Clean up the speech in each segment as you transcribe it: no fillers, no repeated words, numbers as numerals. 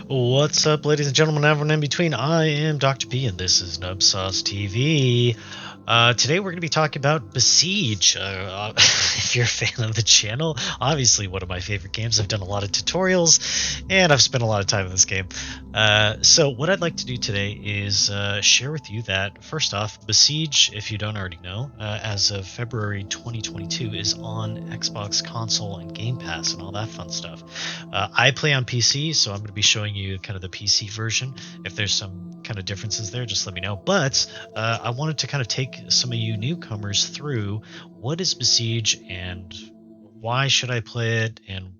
What's up, ladies and gentlemen, everyone in between? I am Dr. B, and this is Nubsauce TV. Today we're going to be talking about Besiege. If you're a fan of the channel, obviously one of my favorite games. I've done a lot of tutorials, and I've spent a lot of time in this game. So what I'd like to do today is share with you that, first off, Besiege, if you don't already know, as of February 2022, is on Xbox console and Game Pass and all that fun stuff. I play on PC, so I'm going to be showing you kind of the PC version. If there's some kind of differences there, just let me know. But I wanted to kind of take some of you newcomers through what is Besiege and why should I play it, and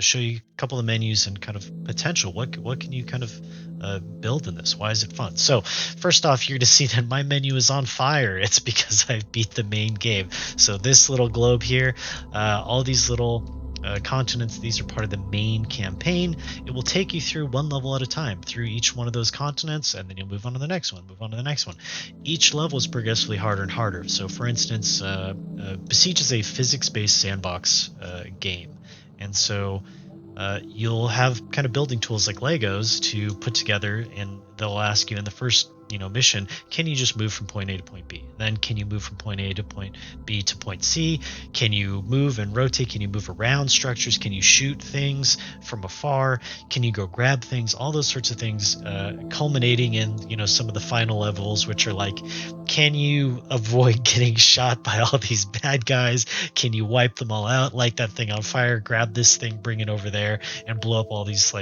show you a couple of menus and kind of potential. What can you kind of build in this? Why is it fun? So first off, you're going to see that my menu is on fire. It's because I beat the main game. So this little globe here, all these little continents, these are part of the main campaign. It will take you through one level at a time through each one of those continents, and then you'll move on to the next one, move on to the next one. Each level is progressively harder and harder. So for instance, Besiege is a physics-based sandbox game, and so you'll have kind of building tools like Legos to put together, and they'll ask you in the first mission, can you just move from point A to point B? Then can you move from point A to point B to point C? Can you move and rotate? Can you move around structures? Can you shoot things from afar? Can you go grab things? All those sorts of things, culminating in some of the final levels, which are like, can you avoid getting shot by all these bad guys? Can you wipe them all out, light that thing on fire, grab this thing, bring it over there, and blow up all these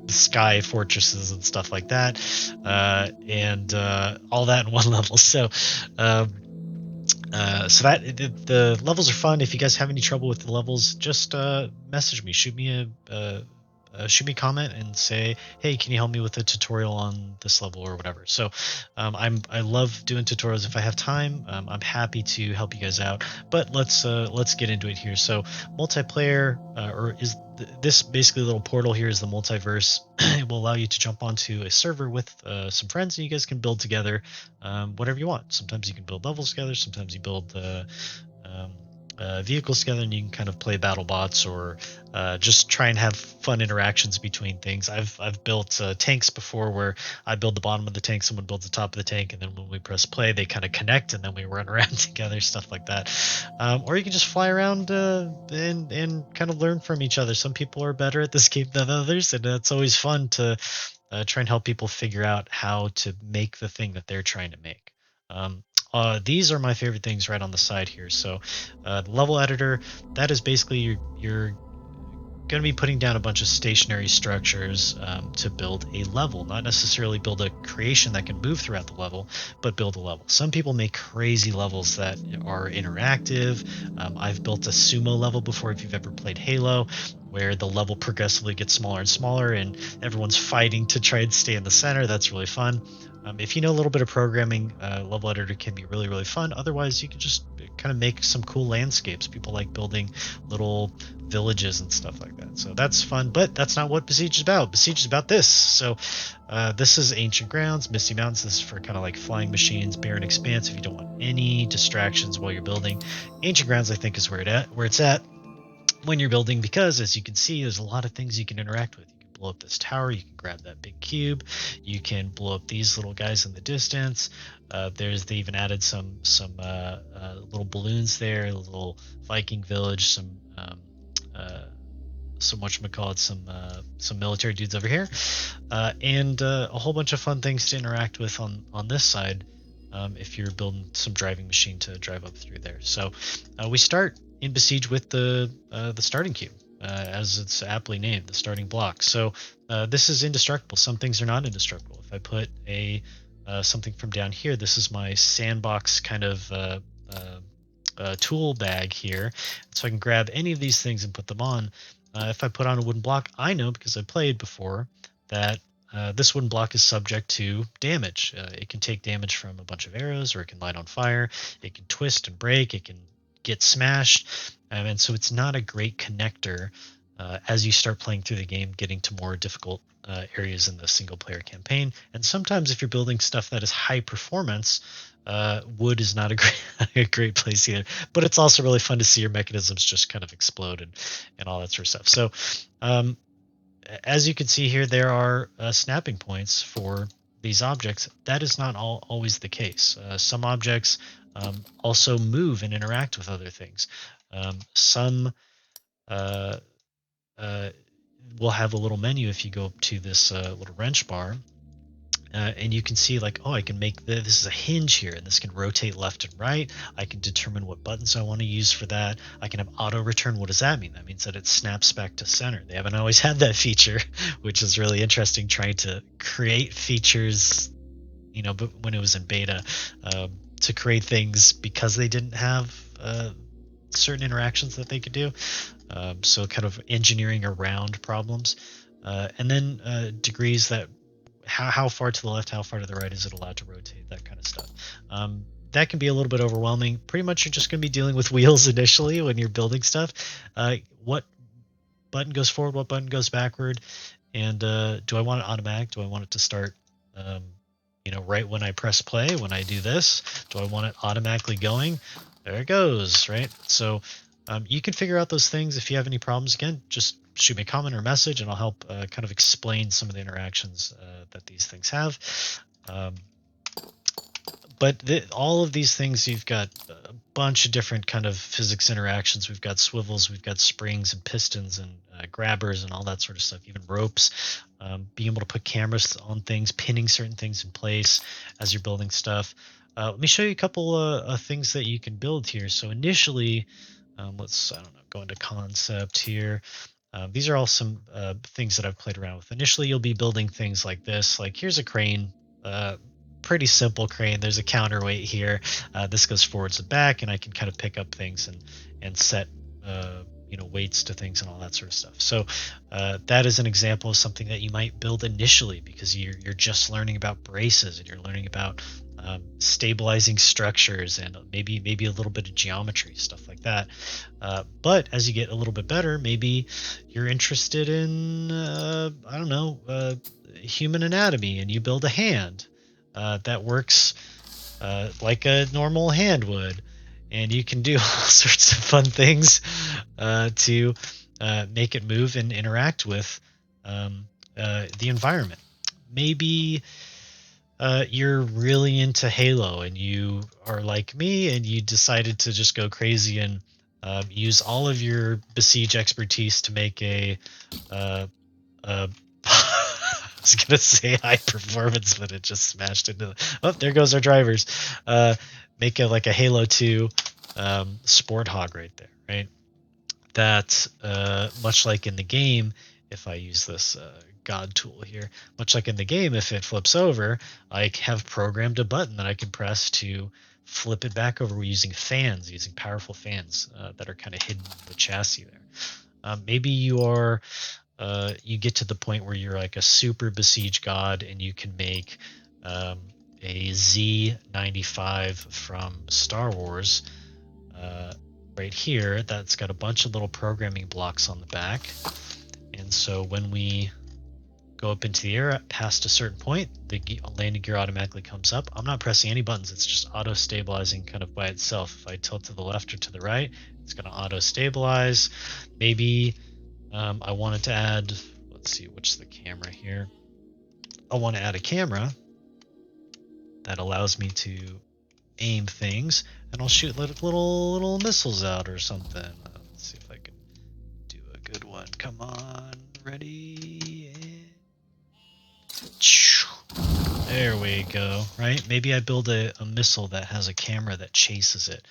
sky fortresses and stuff like that, and all that in one level. So that the levels are fun. If you guys have any trouble with the levels, just message me, shoot me a comment and say, hey, can you help me with a tutorial on this level or whatever. So I love doing tutorials. If I have time, I'm happy to help you guys out. But let's get into it here. So multiplayer, this basically little portal here is the multiverse. It will allow you to jump onto a server with some friends, and you guys can build together whatever you want. Sometimes you can build levels together, sometimes you build vehicles together, and you can kind of play battle bots or just try and have fun interactions between things. I've built tanks before, where I build the bottom of the tank, someone builds the top of the tank, and then when we press play, they kind of connect, and then we run around together, stuff like that. Or you can just fly around and kind of learn from each other. Some people are better at this game than others, and it's always fun to try and help people figure out how to make the thing that they're trying to make. These are my favorite things right on the side here. So the level editor, that is basically you're going to be putting down a bunch of stationary structures to build a level, not necessarily build a creation that can move throughout the level, but build a level. Some people make crazy levels that are interactive. I've built a sumo level before, if you've ever played Halo, where the level progressively gets smaller and smaller, and everyone's fighting to try and stay in the center. That's really fun. If you know a little bit of programming, level editor can be really, really fun. Otherwise, you can just kind of make some cool landscapes. People like building little villages and stuff like that. So that's fun, but that's not what Besiege is about. Besiege is about this. So this is Ancient Grounds, Misty Mountains. This is for kind of like flying machines, barren expanse if you don't want any distractions while you're building. Ancient Grounds, I think, is where it's at when you're building, because as you can see, there's a lot of things you can interact with. You can blow up this tower, you can grab that big cube, you can blow up these little guys in the distance. They even added some little balloons there, a little Viking village, some whatchamacallit, some military dudes over here, and a whole bunch of fun things to interact with on this side, if you're building some driving machine to drive up through there. So we start in Besiege with the starting cube, as it's aptly named, the starting block. So this is indestructible. Some things are not indestructible. If I put something from down here, this is my sandbox kind of tool bag here, so I can grab any of these things and put them on. If I put on a wooden block, I know, because I played before, that this wooden block is subject to damage. It can take damage from a bunch of arrows, or it can light on fire, it can twist and break, it can get smashed, and so it's not a great connector as you start playing through the game, getting to more difficult areas in the single player campaign. And sometimes if you're building stuff that is high performance, wood is not a great place either. But it's also really fun to see your mechanisms just kind of explode and all that sort of stuff. So as you can see here, there are snapping points for these objects. That is not always the case. Some objects also move and interact with other things. Some uh, uh, will have a little menu if you go up to this little wrench bar. And you can see like, oh, I can make this is a hinge here, and this can rotate left and right. I can determine what buttons I want to use for that. I can have auto return. What does that mean? That means that it snaps back to center. They haven't always had that feature, which is really interesting, trying to create features, but when it was in beta, to create things because they didn't have certain interactions that they could do. So kind of engineering around problems. And then degrees that how far to the left, how far to the right is it allowed to rotate, that kind of stuff. That can be a little bit overwhelming. Pretty much you're just going to be dealing with wheels initially when you're building stuff. What button goes forward, what button goes backward, and do I want it automatic? Do I want it to start right when I press play, when I do this? Do I want it automatically going? There it goes, right? So you can figure out those things. If you have any problems, again, just shoot me a comment or message, and I'll help kind of explain some of the interactions that these things have. But all of these things, you've got a bunch of different kind of physics interactions. We've got swivels, we've got springs and pistons and grabbers and all that sort of stuff, even ropes. Being able to put cameras on things, pinning certain things in place as you're building stuff. Let me show you a couple of things that you can build here. So initially, let's, go into concept here. These are all some things that I've played around with. Initially, you'll be building things like this. Like here's a crane, pretty simple crane. There's a counterweight here. This goes forwards and back, and I can kind of pick up things and set weights to things and all that sort of stuff. So that is an example of something that you might build initially because you're just learning about braces and you're learning about stabilizing structures and maybe a little bit of geometry, stuff like that. But as you get a little bit better, maybe you're interested in human anatomy, and you build a hand that works like a normal hand would, and you can do all sorts of fun things to make it move and interact with the environment. Maybe you're really into Halo and you are like me and you decided to just go crazy and use all of your Besiege expertise to make a I was gonna say high performance, but it just smashed into there goes our drivers. Make it like a Halo 2 sport hog right there, right? That much like in the game, if I use this God tool here, much like in the game, if it flips over, I have programmed a button that I can press to flip it back over using fans, using powerful fans that are kind of hidden in the chassis there. Maybe you are you get to the point where you're like a super besiege god and you can make a Z95 from Star Wars right here that's got a bunch of little programming blocks on the back. And so when we go up into the air past a certain point, the landing gear automatically comes up. I'm not pressing any buttons. It's just auto stabilizing kind of by itself. If I tilt to the left or to the right, it's going to auto stabilize. Maybe I wanted to add, let's see, which the camera here. I want to add a camera that allows me to aim things, and I'll shoot little missiles out or something. Let's see if I can do a good one. Come on, ready? There we go. Right? Maybe I build a missile that has a camera that chases it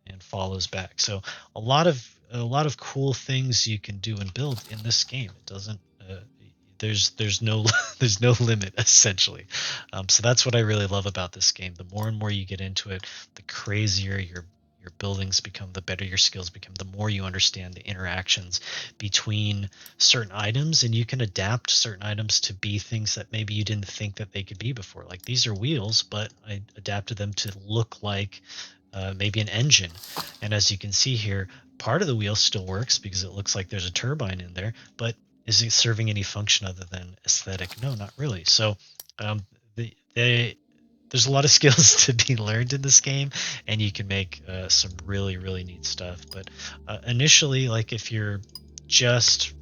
and follows back. So a lot of cool things you can do and build in this game. It doesn't. There's no there's no limit essentially. So that's what I really love about this game. The more and more you get into it, the crazier your buildings become, the better your skills become, the more you understand the interactions between certain items, and you can adapt certain items to be things that maybe you didn't think that they could be before. Like these are wheels, but I adapted them to look like maybe an engine. And as you can see here, part of the wheel still works because it looks like there's a turbine in there, but is it serving any function other than aesthetic? No, not really. So there's a lot of skills to be learned in this game, and you can make some really neat stuff. But initially, like if you're just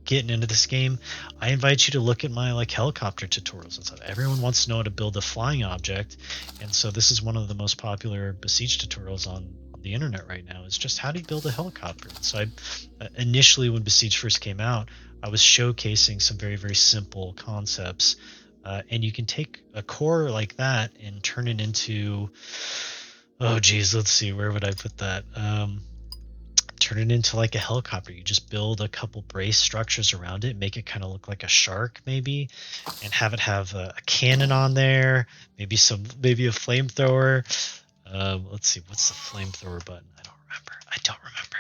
getting into this game, I invite you to look at my like helicopter tutorials and stuff. Everyone wants to know how to build a flying object, and so this is one of the most popular Besiege tutorials on the internet right now, is just how do you build a helicopter. So I initially, when Besiege first came out, I was showcasing some very, very simple concepts, and you can take a core like that and turn it into, oh geez, let's see, where would I put that? Turn it into like a helicopter. You just build a couple brace structures around it, make it kind of look like a shark maybe, and have it have a cannon on there, maybe a flamethrower. Let's see, what's the flamethrower button? I don't remember.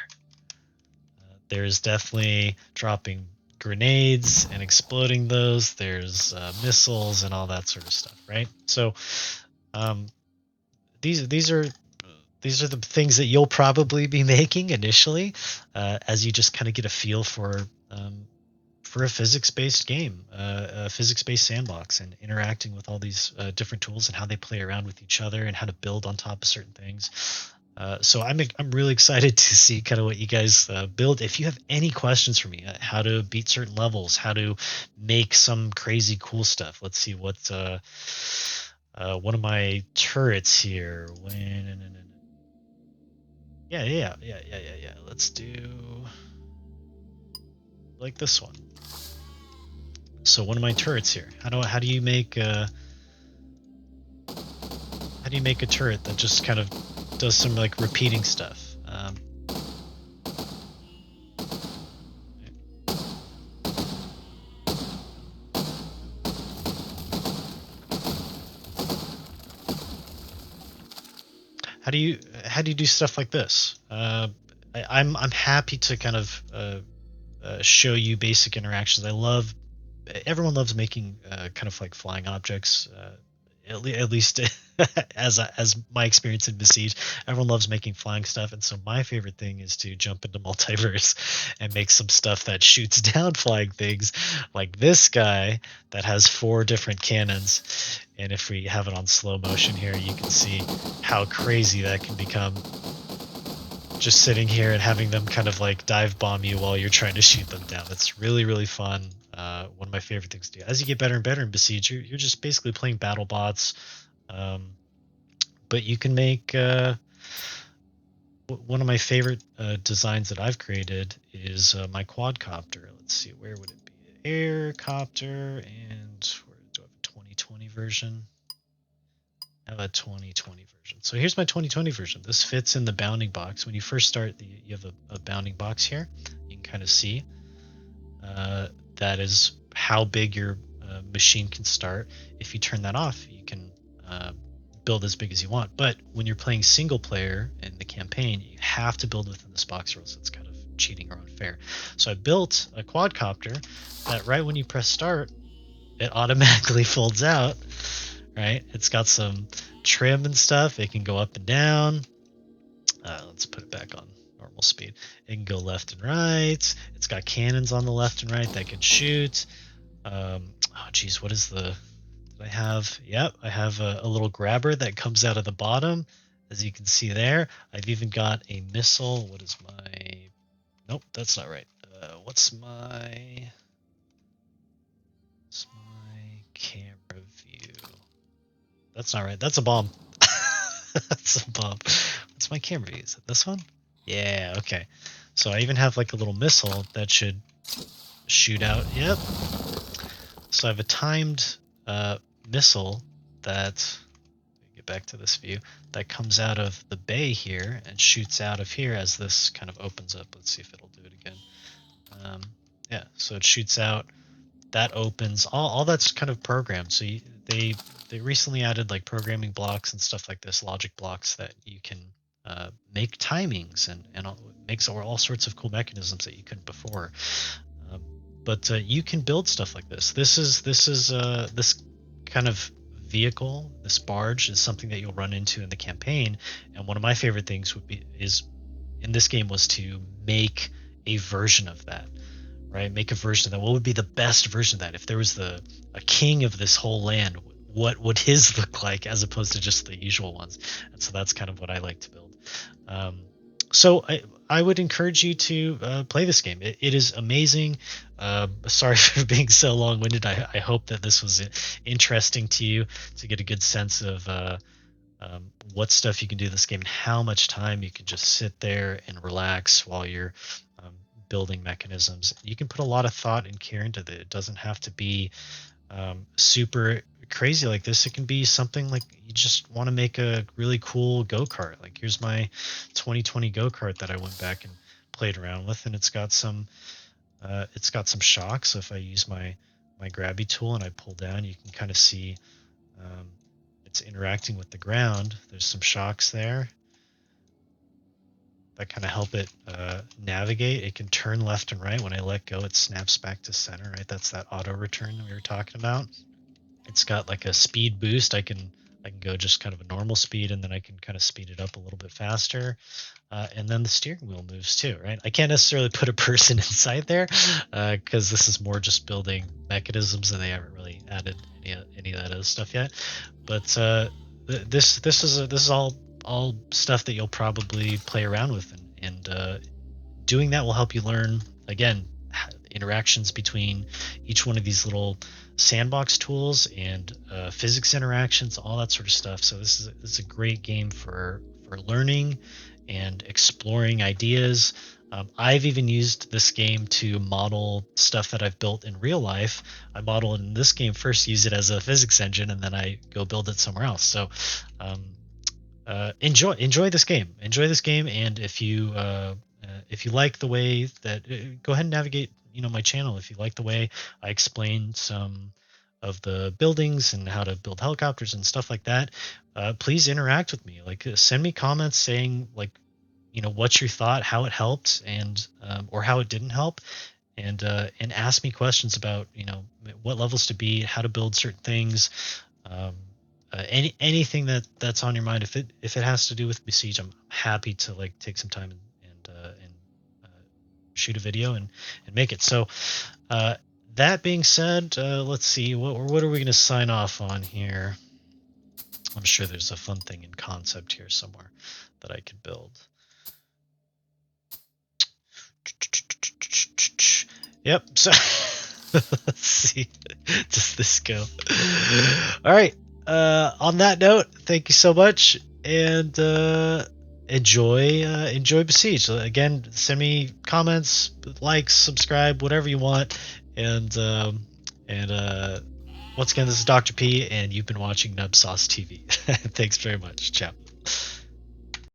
There's definitely dropping grenades and exploding those. There's missiles and all that sort of stuff, right? So these are the things that you'll probably be making initially, as you just kind of get a feel for a physics-based game, a physics-based sandbox, and interacting with all these different tools and how they play around with each other and how to build on top of certain things. So I'm really excited to see kind of what you guys build. If you have any questions for me, how to beat certain levels, how to make some crazy cool stuff. Let's see what one of my turrets here. Yeah. Let's do like this one. So one of my turrets here. How do you make a turret that just kind of does some like repeating stuff? How do you do stuff like this? I'm happy to kind of show you basic interactions. Everyone loves making kind of like flying objects. At least as my experience in Besiege, everyone loves making flying stuff, and so my favorite thing is to jump into Multiverse and make some stuff that shoots down flying things, like this guy that has 4 different cannons. And if we have it on slow motion here, you can see how crazy that can become. Just sitting here and having them kind of like dive bomb you while you're trying to shoot them down. It's really, really fun. One of my favorite things to do. As you get better and better in Besiege, you're just basically playing battle bots. But you can make one of my favorite designs that I've created is my quadcopter. Let's see, where would it be? Aircopter, and where do I have a 2020 version? I have a 2020 version. So here's my 2020 version. This fits in the bounding box. When you first start, you have a bounding box here. You can kind of see that is how big your machine can start. If you turn that off, you can build as big as you want. But when you're playing single player in the campaign, you have to build within this box, or else it's kind of cheating or unfair. So I built a quadcopter that right when you press start, it automatically folds out. Right, it's got some trim and stuff. It can go up and down. Let's put it back on normal speed. It can go left and right. It's got cannons on the left and right that can shoot. Oh geez, what is the? Did I have? Yep, I have a little grabber that comes out of the bottom, as you can see there. I've even got a missile. What is my? Nope, that's not right. What's my camera view? That's not right. That's a bomb. That's a bomb. What's my camera view? Is it this one? Yeah, okay. So I even have like a little missile that should shoot out. Yep. So I have a timed missile that, get back to this view, that comes out of the bay here and shoots out of here as this kind of opens up. Let's see if it'll do it again. Yeah, so it shoots out. That opens. All that's kind of programmed. So they recently added like programming blocks and stuff like this, logic blocks that you can make timings and makes all sorts of cool mechanisms that you couldn't before. But you can build stuff like this. This kind of vehicle, this barge, is something that you'll run into in the campaign. And one of my favorite things is in this game was to make a version of that. Right, make a version of that. What would be the best version of that? If there was a king of this whole land, what would his look like as opposed to just the usual ones? And so that's kind of what I like to build. So I would encourage you to play this game. It is amazing. Sorry for being so long-winded. I hope that this was interesting to you to get a good sense of what stuff you can do in this game and how much time you can just sit there and relax while you're um, building mechanisms. You can put a lot of thought and care into it. It doesn't have to be super crazy like this. It can be something like you just want to make a really cool go-kart. Like here's my 2020 go-kart that I went back and played around with, and it's got some shocks. So if I use my grabby tool and I pull down, you can kind of see um, it's interacting with the ground. There's some shocks there that kind of help it navigate. It can turn left and right. When I let go, it snaps back to center, right? That's that auto return that we were talking about. It's got like a speed boost. I can go just kind of a normal speed, and then I can kind of speed it up a little bit faster. And then the steering wheel moves too, right? I can't necessarily put a person inside there because this is more just building mechanisms, and they haven't really added any of that other stuff yet. But this is all stuff that you'll probably play around with, and doing that will help you learn again interactions between each one of these little sandbox tools and physics interactions, all that sort of stuff. So this is a great game for learning and exploring ideas. I've even used this game to model stuff that I've built in real life. I model in this game first, use it as a physics engine, and then I go build it somewhere else. So um, enjoy this game. Enjoy this game, and if you like the way that, go ahead and navigate my channel. If you like the way I explain some of the buildings and how to build helicopters and stuff like that, please interact with me. Like send me comments saying like what's your thought, how it helped, and or how it didn't help, and ask me questions about what levels to be, how to build certain things, um, anything that's on your mind. If it has to do with Besiege, I'm happy to like take some time and shoot a video and make it. So that being said, let's see what are we going to sign off on here. I'm sure there's a fun thing in concept here somewhere that I could build. Yep. So let's see. Does this go? All right. On that note, thank you so much, and enjoy Besiege. Again, send me comments, likes, subscribe, whatever you want, and once again, this is Dr. P, and you've been watching Nub Sauce TV. Thanks very much. Ciao.